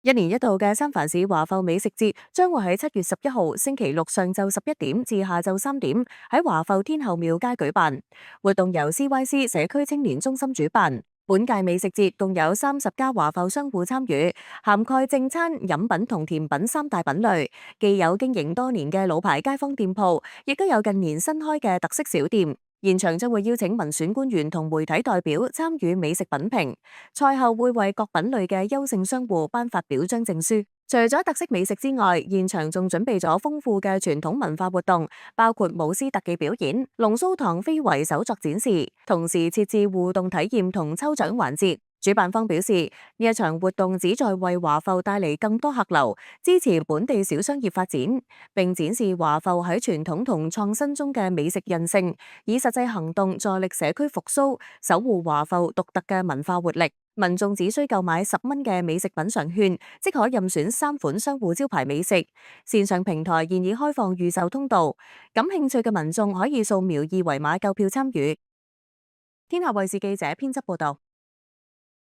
一年一度嘅三藩市華埠美食節將會喺7月11號星期六上晝11點至下晝3點喺華埠天后廟街舉辦。活動由 CYC 社區青年中心主辦。本屆美食節共有30家華埠商戶參與，涵蓋正餐、飲品同甜品三大品類，既有經營多年嘅老牌街坊店鋪，亦都有近年新開嘅特色小店。現場將會邀請民選官員同媒體代表參與美食品評，賽後會為各品類嘅優勝商戶頒發表彰證書。除咗特色美食之外，現場仲準備咗豐富嘅傳統文化活動，包括舞獅特技表演、龍鬚糖非遺手作展示，同時設置互動體驗同抽獎環節。主辦方表示，呢一場活動旨在為華埠帶嚟更多客流，支持本地小商業發展，並展示華埠喺傳統同創新中嘅美食韌性，以實際行動助力社區復甦，守護華埠獨特嘅文化活力。民眾只需購買10蚊嘅美食品嘗券，即可任選3款商戶招牌美食。線上平台現已開放預售通道，感興趣嘅民眾可以掃描二維碼購票參與。天下衛視記者編輯報道。